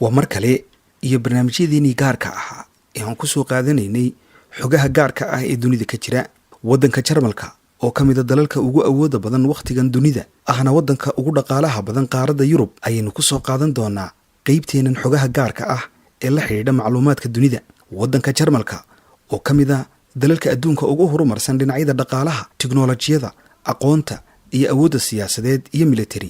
waa mar kale iyo barnaamijyadeennii gaarka ahaa ee aan ku soo qaadanaynay xogaha gaarka ah ee dunida ka jira. waddanka Jarmalka oo ka mid ah dalalka ugu awooda badan wakhtigan dunida ahna waddanka ugu dhaqaalaha badan qaaradda Yurub ayaynu ku soo qaadan doonaa qaybteenan xogaha gaarka ah ee la xidhiidha macluumaadka dunida. waddanka Jarmalka oo ka mid ah dalalka adduunka ugu horumarsan dhinacyada dhaqaalaha, tiknoolajiyada, aqoonta iyo awoodda siyaasadeed iyo military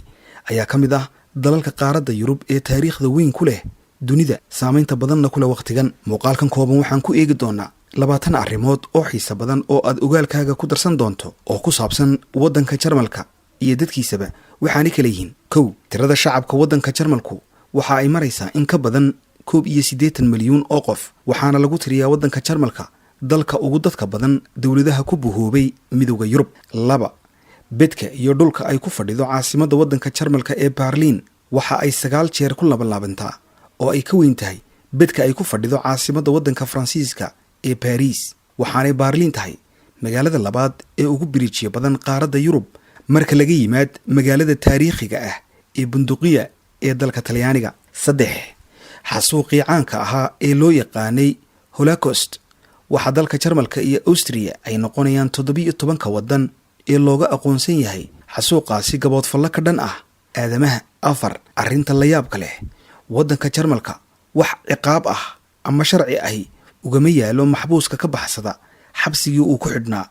ayaa ka mid ah dalalka qaaradda Yurub ee taariikhda weyn ku leh dunida, saamaynta badanna ku leh wakhtigan. muuqaalkan kooban waxaan ku eegi doonaa 20 arrimood oo xiiso badan oo aad ogaalkaaga ku darsan doonto oo ku saabsan waddanka Jarmalka iyo dadkiisaba. waxaanay kala yihiin: 1. tirada shacabka waddanka Jarmalku waxa ay maraysaa in ka badan 81 milyuun oo qof, waxaana lagu tiriyaa waddanka Jarmalka dalka ugu dadka badan dowladaha ku buhoobay midowda Yurub. 2. bedka iyo dhulka ay ku fadhido caasimadda waddanka Jarmalka ee Berlin waxa ay 9 jeer ku labanlaabantaa oo ay ka weyn tahay bedka ay ku fadhido caasimadda waddanka Faransiiska ee Paris. waxaanay Berlin tahay magaalada labaad ee ugu biriijyo badan qaaradda Yurub marka laga yimaad magaalada taariikhiga ah ee Bunduqiya ee dalka Talyaaniga. 3. xasuuqii caanka ahaa ee loo yaqaanay Holocaust waxa dalka Jarmalka iyo Austria ay noqonayaan 17 waddan ee looga aqoonsan yahay xasuuqaasi gaboodfallo ka dhan ah aadamaha. 4. arrinta la yaabka leh: waddanka Jarmalka wax ciqaab ah ama sharci ahi ugama yaalo maxbuuska ka baxsada xabsigii uu ku xidhnaa,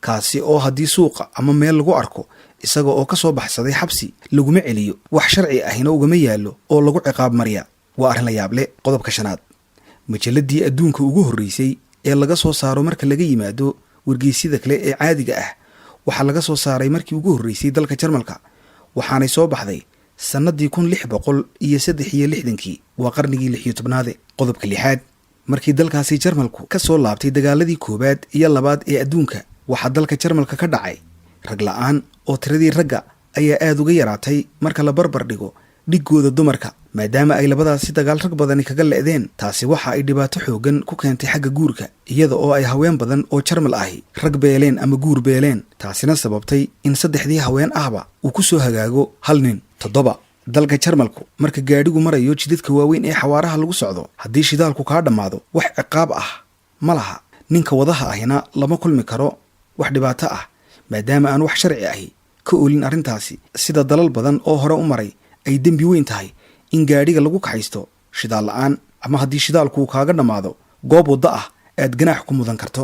kaasi oo haddii suuqa ama meel lagu arko isaga oo ka soo baxsaday xabsi laguma celiyo, wax sharci ahina ugama yaalo oo lagu ciqaab marya. waa arrin la yaab leh. qodobka 5. majalladii adduunka ugu horreysay ee laga soo saaro marka laga yimaado wargeysyada kale ee caadiga ah waxaa laga soo saaray markii ugu horreysay dalka Jarmalka, waxaanay soo baxday sannadii 1663, waa qarnigii 16aad. qodobka 6. markii dalkaasi Jarmalku ka soo laabtay dagaaladii koowaad iyo labaad ee adduunka waxaa dalka Jarmalka ka dhacay rag la'aan oo tiradii ragga ayaa aad uga yaraatay marka la barbar dhigo dhigooda dumarka, maadaama ay labadaasi dagaal rag badani kaga le'deen. taasi waxa ay dhibaato xoogan ku keentay xagga guurka, iyada oo ay haween badan oo Jarmal ahi rag beeleen ama guur beeleen, taasina sababtay in 3 haween ahba uu ku soo hagaago hal nin. 7. dalka Jarmalku marka gaadhigu marayo jidadka waaweyn ee xawaaraha lagu socdo, haddii shidaalku kaa dhammaado wax ciqaab ah ma laha, ninka wadaha ahina lama kulmi karo wax dhibaato ah, maadaama aan wax sharci ahi ka oolin arrintaasi. sida dalal badan oo hore u maray ay dembi weyn tahay in gaadhiga lagu kaxaysto shidaal la'aan, ama haddii shidaalku kaaga dhammaado goob waddo ah aad ganaax ku mudan karto.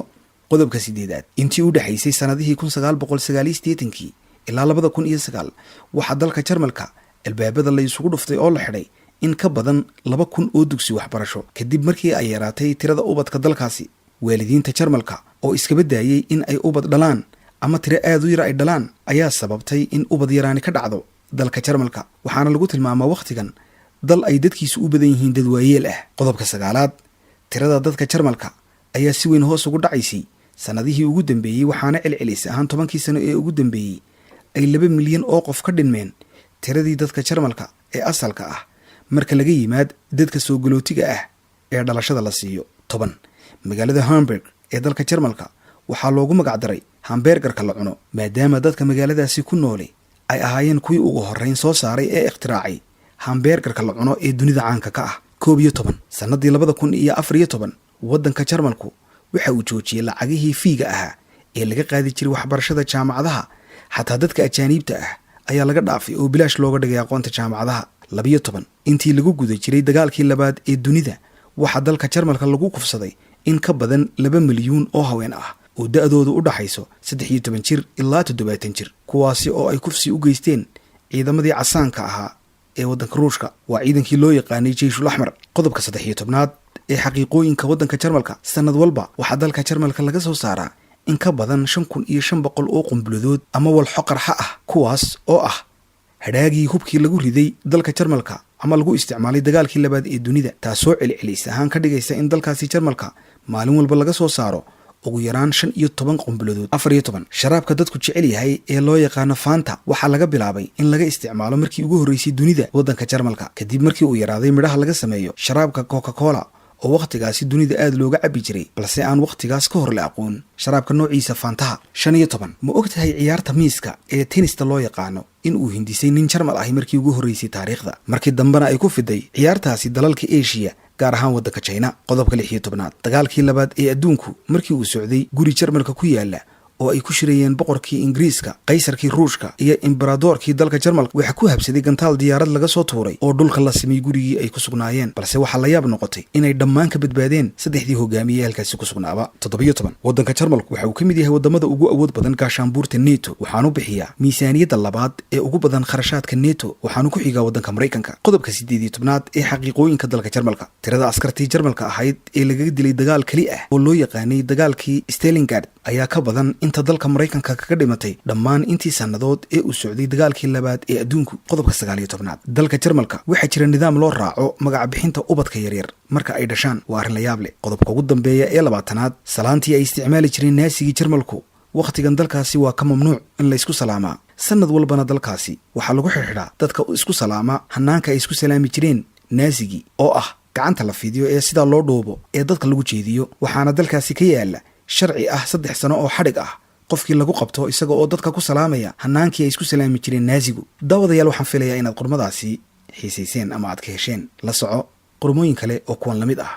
qodobka 8. intii u dhaxaysay sanadihii 1989 ilaa 2009 waxaa dalka Jarmalka albaabada la isugu dhuftay oo la xidhay in ka badan 2,000 oo dugsi waxbarasho kadib markii ay yaraatay tirada ubadka dalkaasi. waalidiinta Jarmalka oo iskaba daayay in ay ubad dhalaan ama tiro aad u yar ay dhalaan ayaa sababtay in ubad yaraani ka dhacdo dalka Jarmalka, waxaana lagu tilmaamaa wakhtigan dal ay dadkiisu u badan yihiin dad waayeel ah. qodobka 9. tirada dadka Jarmalka ayaa si weyn hoos ugu dhacaysay sanadihii ugu dambeeyey, waxaana celcelis ahaan 10kii sano ee ugu dambeeyey ay 2 milyan oo qof ka dhinmeen tiradii dadka Jarmalka ee asalka ah marka laga yimaad dadka soo galootiga ah ee dhalashada la siiyo. 10. magaalada Hamburg ee dalka Jarmalka waxaa loogu magac daray hamburgerka la cuno, maadaama dadka magaaladaasi ku noole ay ahaayeen kuwii ugu horreyn soo saaray ee ikhtiraacay hamburgerka la cuno ee dunida caanka ka ah. 11. sannadii 2014 waddanka Jarmalku waxa uu joojiyey lacagihii fiiga ahaa ee laga qaadi jiray waxbarashada jaamacadaha, xataa dadka ajaaniibta ah ayaa laga dhaafay oo bilaash looga dhigay aqoonta jaamacadaha. 12. intii lagu guda jiray dagaalkii labaad ee dunida waxaa dalka Jarmalka lagu kufsaday in ka badan 2 milyuun oo haween ah oo da'doodu u dhaxayso 13 jir ilaa 70 jir, kuwaasi oo ay kufsi u geysteen ciidamadii casaanka ahaa ee waddanka Ruushka, waa ciidankii loo yaqaanay Jeyshul Axmar. qodobka 13 ee xaqiiqooyinka waddanka Jarmalka: sanad walba waxaa dalka Jarmalka laga soo saaraa in ka badan 5,500 oo qunbuladood ama walxo qarxa ah, kuwaas oo ah hadhaagii hubkii lagu riday dalka Jarmalka ama lagu isticmaalay dagaalkii labaad ee dunida, taasoo celcelis ahaan ka dhigaysa in dalkaasi Jarmalka maalin walba laga soo saaro ugu yaraan 15 qunbuladood. 14. sharaabka dadku jecel yahay ee loo yaqaano Fanta waxaa laga bilaabay in laga isticmaalo markii ugu horreysay dunida waddanka Jarmalka kadib markii uu yaraaday midhaha laga sameeyo sharaabka Coca-Cola oo wakhtigaasi dunida aad looga cabbi jiray balse aan wakhtigaas ka hor la aqoon sharaabka noociisa faantaha. 15 ma og tahay ciyaarta miiska ee tenista loo yaqaano in uu hindisay nin Jarmal ahi markii ugu horreysay taariikhda, markii dambena ay ku fiday ciyaartaasi dalalka Asia gaar ahaan waddanka China. qodobka 16 dagaalkii labaad ee adduunku markii uu socday guri Jarmalka ku yaala oo ay ku shirayeen boqorkii Ingiriiska, qaysarkii Ruushka iyo imbaradorkii dalka Jarmalka, waxa ku habsaday gantaal diyaarad laga soo tuuray oo dhulka la simay gurigii ay ku sugnaayeen, balse waxa la yaab noqotay inay dhammaan ka badbaadeen saddexdii hogaamiye halkaasi ku sugnaaba. 17 waddanka Jarmalku waxa uu ka mid yahay wadamada ugu awood badan gaashaanbuurta NATO, waxaanu bixiyaa miisaaniyadda labaad ee ugu badan kharashaadka NATO, waxaanu ku xigaa waddanka Mareykanka. qodobka 18 ee xaqiiqooyinka dalka Jarmalka, tirada askartii Jarmalka ahayd ee laga dilay dagaal kali ah oo loo yaqaanay dagaalkii Stalingrad ayaa ka badan inta dalka Mareykanka kaga dhimatay dhammaan intii sannadood ee uu socday dagaalkii labaad ee adduunku. qodobka 19 dalka Jarmalka waxaa jira nidaam loo raaco magac bixinta ubadka yaryar marka ay dhashaan, waa arrin la yaab leh. qodobka ugu dambeeya ee 20aad salaantii ay isticmaali jireen naasigii Jarmalku wakhtigan dalkaasi waa ka mamnuuc in la isku salaamaa. sanad walbana dalkaasi waxaa lagu xirxiraa dadka isku salaama hanaanka ay isku salaami jireen naasigii oo ah gacanta la fidiyo ee sidaa loo dhoobo ee dadka lagu jeediyo, waxaana dalkaasi ka yaala sharci ah 3 sano oo xadhig ah qofkii lagu qabto isaga oo dadka ku salaamaya hanaankii ay isku salaami jireen naasigu. daawadayaal, waxaan filayaa inaad qormadaasi xiisayseen ama aad ka hesheen. la soco qormooyin kale oo kuwan la mid ah.